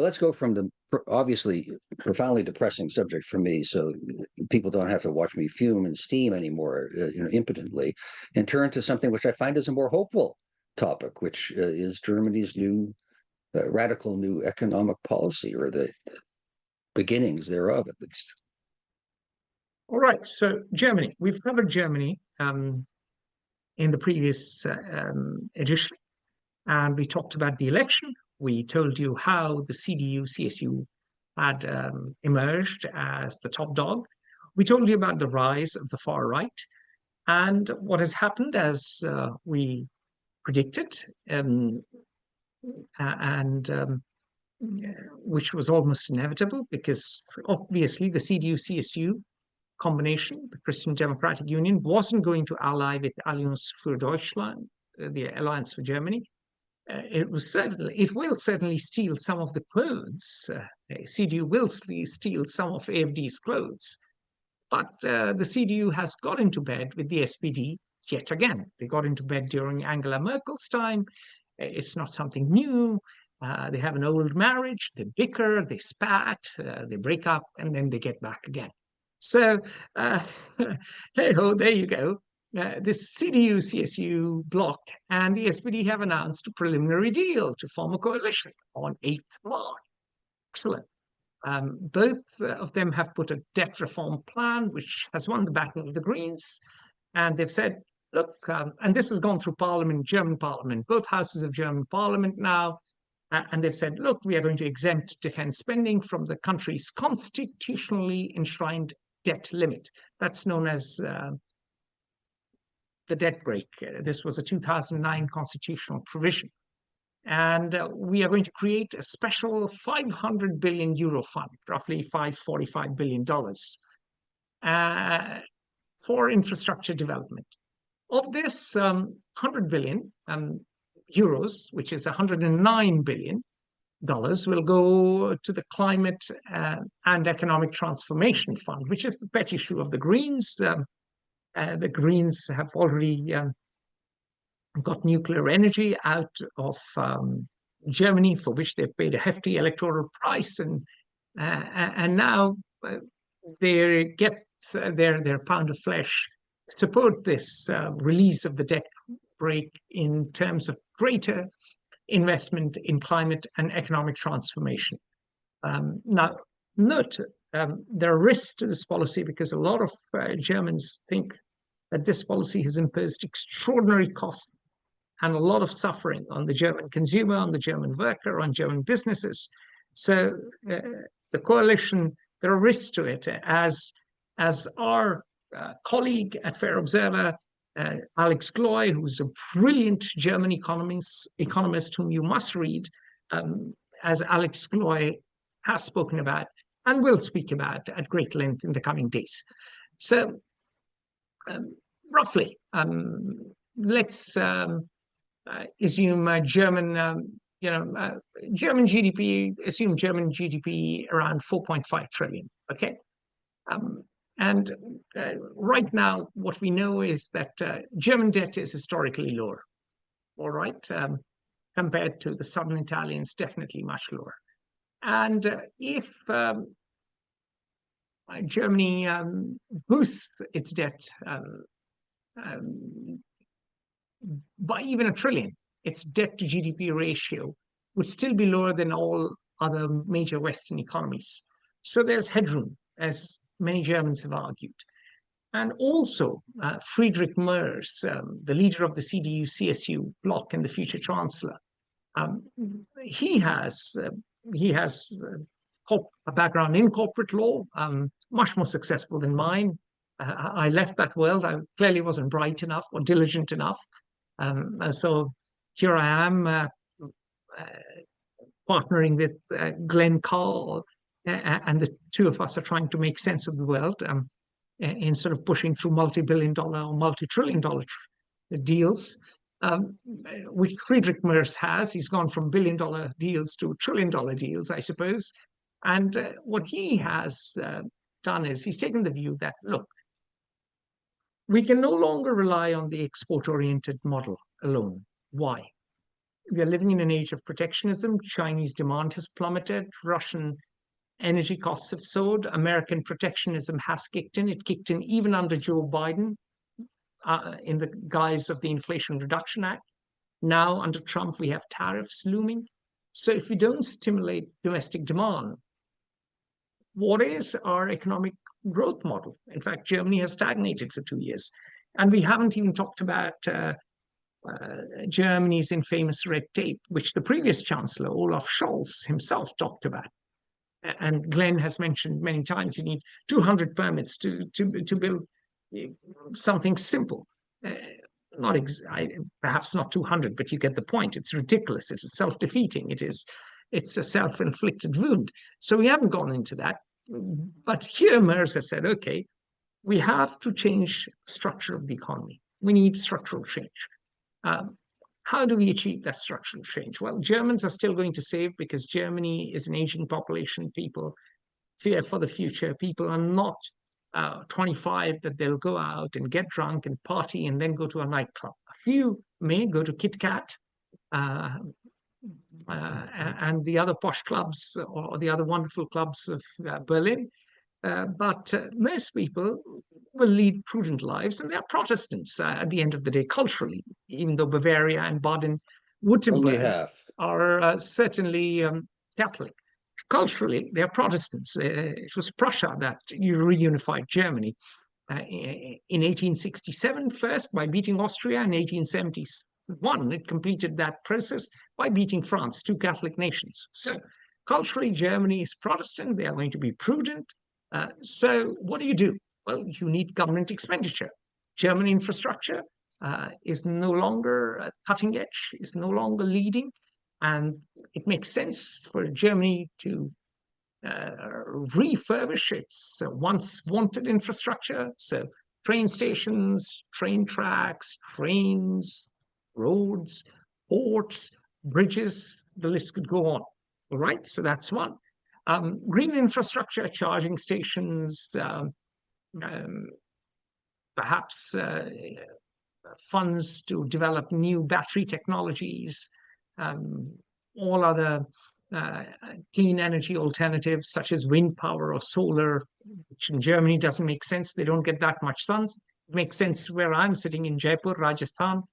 Well, let's go from the obviously profoundly depressing subject for me, so people don't have to watch me fume and steam anymore, impotently, and turn to something which I find is a more hopeful topic, which is Germany's new radical new economic policy, or the beginnings thereof, at least. All right. So Germany, we've covered Germany in the previous edition, and we talked about the election. We told you how the CDU-CSU had emerged as the top dog. We told you about the rise of the far right and what has happened as we predicted, which was almost inevitable, because obviously the CDU-CSU combination, the Christian Democratic Union, wasn't going to ally with Allianz für Deutschland, the Alliance for Germany. It will certainly steal some of the clothes. CDU will steal some of AfD's clothes. But the CDU has got into bed with the SPD yet again. They got into bed during Angela Merkel's time. It's not something new. They have an old marriage. They bicker, they spat, they break up, and then they get back again. So, hey ho, there you go. This CDU-CSU bloc and the SPD have announced a preliminary deal to form a coalition on 8th March. Excellent. Both of them have put a debt reform plan, which has won the battle of the Greens. And they've said, look, and this has gone through Parliament, German Parliament, both houses of German Parliament now. And they've said, look, we are going to exempt defense spending from the country's constitutionally enshrined debt limit. That's known as the debt brake. This was a 2009 constitutional provision. And we are going to create a special 500 billion euro fund, roughly $545 billion, for infrastructure development. Of this 100 billion euros, which is $109 billion, will go to the Climate and Economic Transformation Fund, which is the pet issue of the Greens. The Greens have already got nuclear energy out of Germany, for which they've paid a hefty electoral price, and now they get their pound of flesh to support this release of the debt brake in terms of greater investment in climate and economic transformation. Now, note there are risks to this policy, because a lot of Germans think that this policy has imposed extraordinary costs and a lot of suffering on the German consumer, on the German worker, on German businesses. So the coalition, there are risks to it, as our colleague at Fair Observer, Alex Gloy, who's a brilliant German economist whom you must read, as Alex Gloy has spoken about and will speak about at great length in the coming days. So roughly, let's assume German GDP, assume German GDP around 4.5 trillion, okay? And right now, what we know is that German debt is historically lower, all right? Compared to the southern Italians, definitely much lower. And if Germany boosts its debt by even $1 trillion, its debt to GDP ratio would still be lower than all other major Western economies. So there's headroom, as many Germans have argued. And also, Friedrich Merz, the leader of the CDU-CSU bloc and the future chancellor, he has a background in corporate law, much more successful than mine. I left that world. I clearly wasn't bright enough or diligent enough. So here I am partnering with Glenn Carle, and the two of us are trying to make sense of the world in sort of pushing through multi-billion-dollar or multi-trillion-dollar deals, which Friedrich Merz has. He's gone from billion-dollar deals to trillion-dollar deals, I suppose. And what he has done is he's taken the view that, look, we can no longer rely on the export-oriented model alone. Why? we are living in an age of protectionism. Chinese demand has plummeted. Russian energy costs have soared. American protectionism has kicked in. It kicked in even under Joe Biden in the guise of the Inflation Reduction Act. Now, under Trump, we have tariffs looming. So if we don't stimulate domestic demand, what is our economic growth model? In fact, Germany has stagnated for 2 years. And we haven't even talked about Germany's infamous red tape, which the previous chancellor, Olaf Scholz, himself talked about. And Glenn has mentioned many times you need 200 permits to build something simple. Perhaps not 200, but you get the point. It's ridiculous. It's self-defeating. It's a self-inflicted wound. So we haven't gone into that. But here Merz has said, okay, we have to change the structure of the economy. We need structural change. How do we achieve that structural change? Well, Germans are still going to save because Germany is an aging population. People fear for the future. People are not 25 that they'll go out and get drunk and party and then go to a nightclub. A few may go to Kit Kat and the other posh clubs or the other wonderful clubs of Berlin. But most people will lead prudent lives, and they're Protestants at the end of the day, culturally, even though Bavaria and Baden-Württemberg are certainly Catholic. Culturally, they're Protestants. It was Prussia that reunified Germany in 1867 first by beating Austria. In 1871, it completed that process by beating France, two Catholic nations. So culturally, Germany is Protestant. They are going to be prudent. So what do? Well, you need government expenditure. German infrastructure is no longer cutting edge, is no longer leading. And it makes sense for Germany to refurbish its once wanted infrastructure. So train stations, train tracks, trains, roads, ports, bridges, the list could go on. All right, so that's one. Green infrastructure, charging stations, perhaps funds to develop new battery technologies, all other clean energy alternatives such as wind power or solar, which in Germany doesn't make sense. They don't get that much sun. It makes sense where I'm sitting in Jaipur, Rajasthan,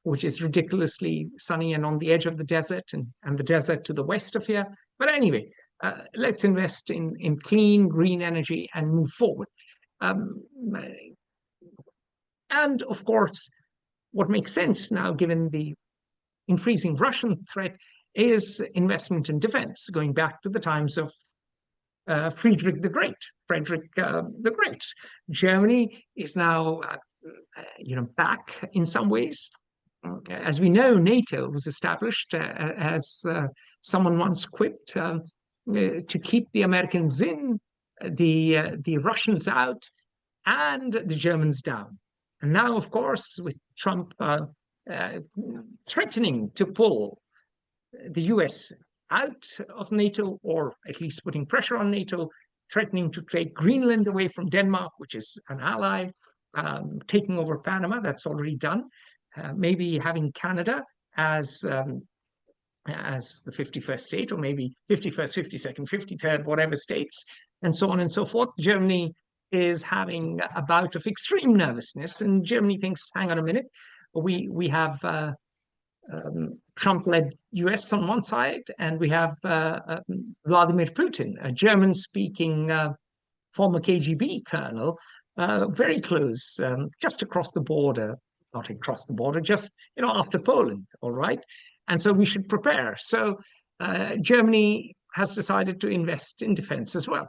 which is ridiculously sunny and on the edge of the desert and the desert to the west of here. But anyway, let's invest in clean, green energy and move forward. And of course, what makes sense now, given the increasing Russian threat, is investment in defense, going back to the times of Frederick the Great. Germany is now, back in some ways. As we know, NATO was established, as someone once quipped, to keep the Americans in, the Russians out, and the Germans down. And now, of course, with Trump threatening to pull the US out of NATO, or at least putting pressure on NATO, threatening to take Greenland away from Denmark, which is an ally, taking over Panama, that's already done, maybe having Canada as the 51st state, or maybe 51st, 52nd, 53rd, whatever states, and so on and so forth. Germany is having a bout of extreme nervousness, and Germany thinks, hang on a minute, we have Trump-led US on one side, and we have Vladimir Putin, a German-speaking former KGB colonel, very close, just across the border, not across the border, just after Poland, all right? And so we should prepare. So Germany has decided to invest in defense as well.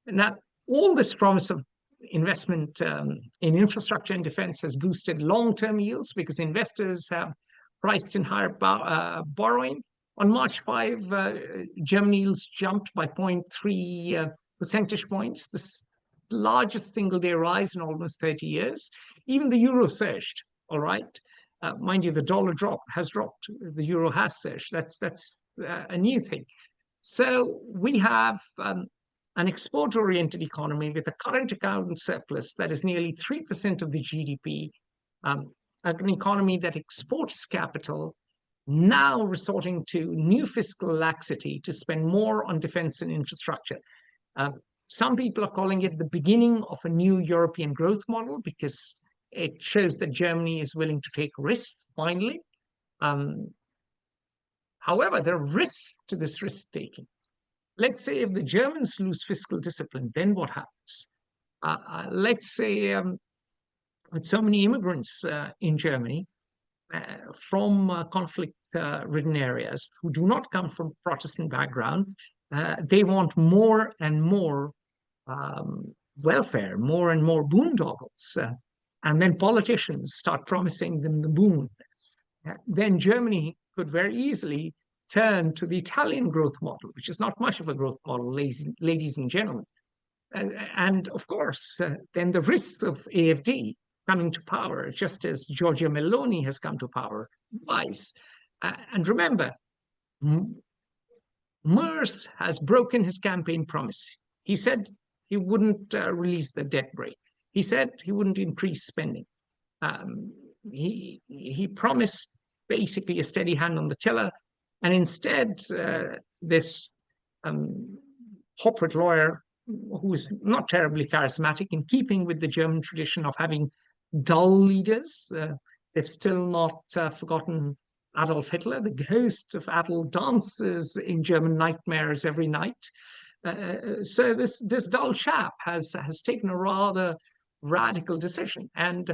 Now, all this promise of investment in infrastructure and defense has boosted long-term yields because investors have priced in higher borrowing. On March 5, German yields jumped by 0.3 percentage points, the largest single-day rise in almost 30 years. Even the euro surged, all right? Mind you, the dollar has dropped. The euro has surged. That's a new thing. So we have an export-oriented economy with a current account surplus that is nearly 3% of the GDP, an economy that exports capital, now resorting to new fiscal laxity to spend more on defense and infrastructure. Some people are calling it the beginning of a new European growth model because it shows that Germany is willing to take risks finally. However, there are risks to this risk-taking. Let's say if the Germans lose fiscal discipline, then what happens? Let's say with so many immigrants in Germany from conflict-ridden areas who do not come from Protestant background, they want more and more welfare, more and more boondoggles. And then politicians start promising them the boon. Then Germany could very easily turn to the Italian growth model, which is not much of a growth model, ladies and gentlemen. And of course, then the risk of AfD coming to power, just as Giorgia Meloni has come to power twice. And remember, Merz has broken his campaign promise. He said he wouldn't release the debt brake. He said he wouldn't increase spending. He promised basically a steady hand on the tiller, and instead this corporate lawyer who is not terribly charismatic, in keeping with the German tradition of having dull leaders. They've still not forgotten Adolf Hitler. The ghost of Adolf dances in German nightmares every night. So this dull chap has taken a rather radical decision, and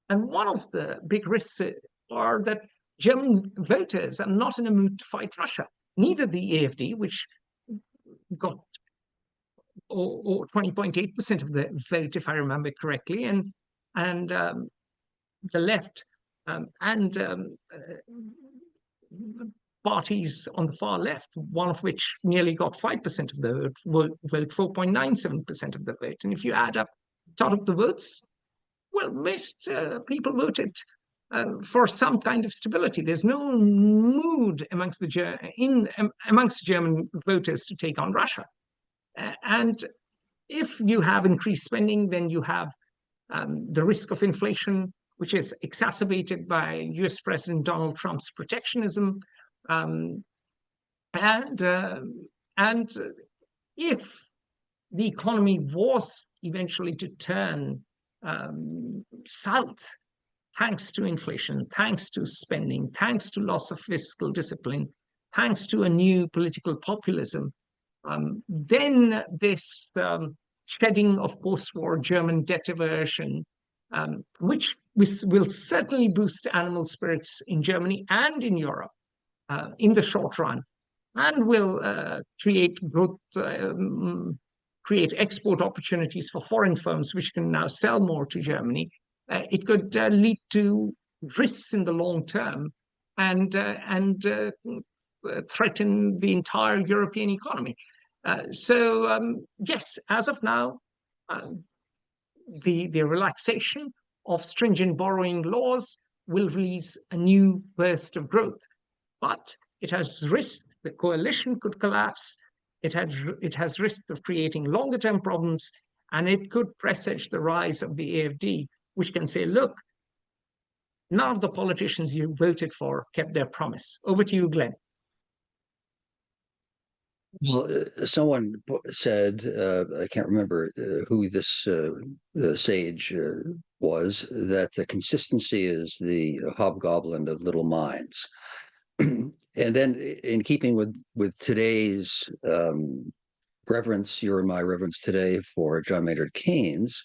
one of the big risks are that German voters are not in a mood to fight Russia. Neither the AfD, which got or 20.8% of the vote, if I remember correctly, and the left and parties on the far left, one of which nearly got 5% of the vote, 4.97% of the vote. And if you add up the votes, well, most people voted for some kind of stability. There's no mood amongst amongst German voters to take on Russia. And if you have increased spending, then you have the risk of inflation, which is exacerbated by US President Donald Trump's protectionism. And if the economy was eventually to turn south, thanks to inflation, thanks to spending, thanks to loss of fiscal discipline, thanks to a new political populism, then this shedding of post-war German debt aversion, which will certainly boost animal spirits in Germany and in Europe in the short run, and will create growth, create export opportunities for foreign firms, which can now sell more to Germany. It could lead to risks in the long term and threaten the entire European economy. So yes, as of now, the relaxation of stringent borrowing laws will release a new burst of growth, but it has risk. The coalition could collapse. It has risk of creating longer term problems, and it could presage the rise of the AfD, which can say, look, none of the politicians you voted for kept their promise. Over to you, Glenn. Well, someone said, I can't remember who this sage was, that the consistency is the hobgoblin of little minds. And then, in keeping with today's reverence, your and my reverence today for John Maynard Keynes,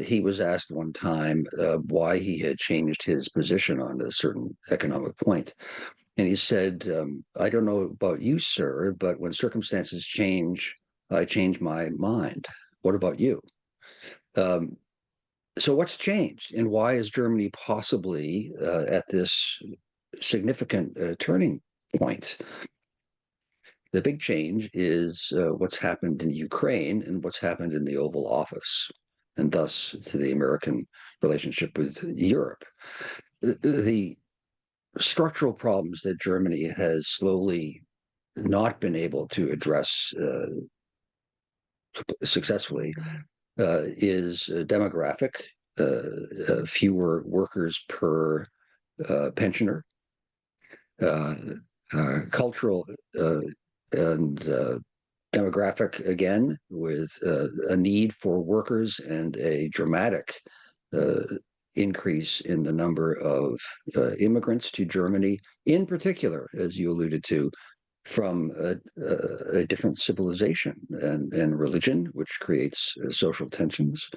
he was asked one time why he had changed his position on a certain economic point. And he said, I don't know about you, sir, but when circumstances change, I change my mind. What about you? So what's changed, and why is Germany possibly at this significant turning point? The big change is what's happened in Ukraine and what's happened in the Oval Office, and thus to the American relationship with Europe. The structural problems that Germany has slowly not been able to address successfully is demographic. fewer workers per pensioner, cultural and demographic, again, with a need for workers and a dramatic increase in the number of immigrants to Germany, in particular, as you alluded to, from a different civilization and religion, which creates social tensions,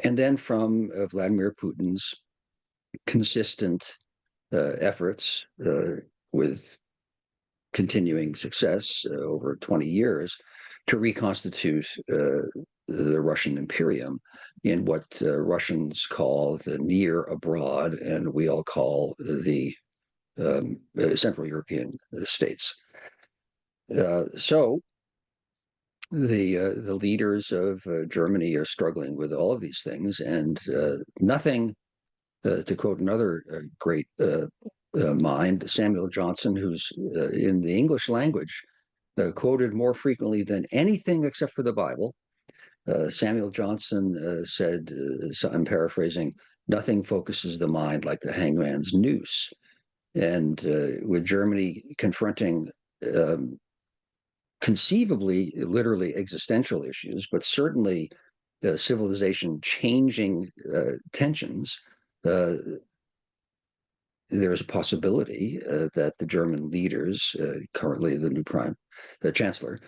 and then from Vladimir Putin's consistent efforts with continuing success over 20 years to reconstitute the Russian Imperium in what Russians call the near abroad, and we all call the Central European states. So the leaders of Germany are struggling with all of these things, and nothing, to quote another great mind, Samuel Johnson, who's in the English language quoted more frequently than anything except for the Bible. Samuel Johnson said, so I'm paraphrasing, nothing focuses the mind like the hangman's noose. And with Germany confronting conceivably, literally existential issues, but certainly civilization changing tensions, there's a possibility that the German leaders, currently the new chancellor,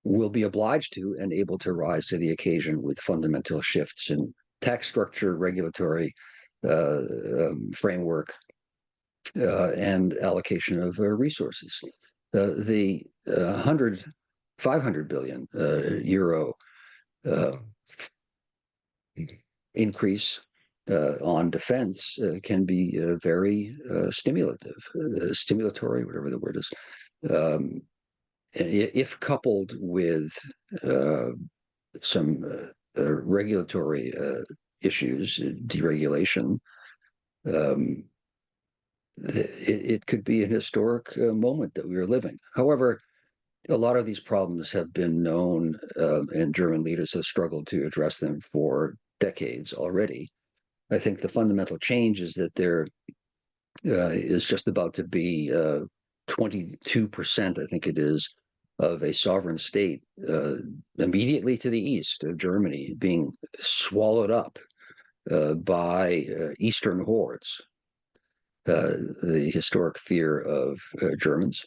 will be obliged to and able to rise to the occasion with fundamental shifts in tax structure, regulatory framework, and allocation of resources. The 500 billion euro increase on defense can be very stimulatory, whatever the word is. If coupled with some regulatory issues, deregulation, it could be an historic moment that we are living. However, a lot of these problems have been known, and German leaders have struggled to address them for decades already. I think the fundamental change is that there is just about to be 22%, I think it is, of a sovereign state immediately to the east of Germany being swallowed up by Eastern hordes, the historic fear of Germans,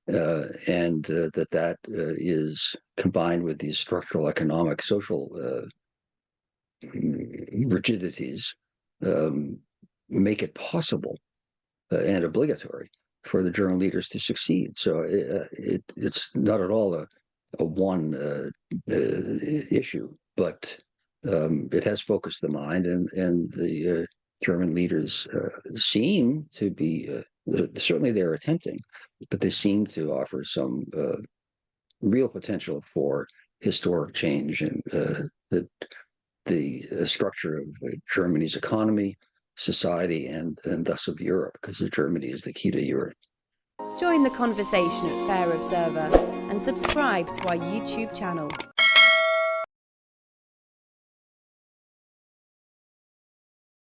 and that is combined with these structural, economic, social rigidities, make it possible and obligatory for the German leaders to succeed. So it's not at all a one issue, but it has focused the mind, and the German leaders seem to be, certainly they're attempting, but they seem to offer some real potential for historic change in the structure of Germany's economy, society, and thus of Europe, because Germany is the key to Europe. Join the conversation at Fair Observer and subscribe to our YouTube channel.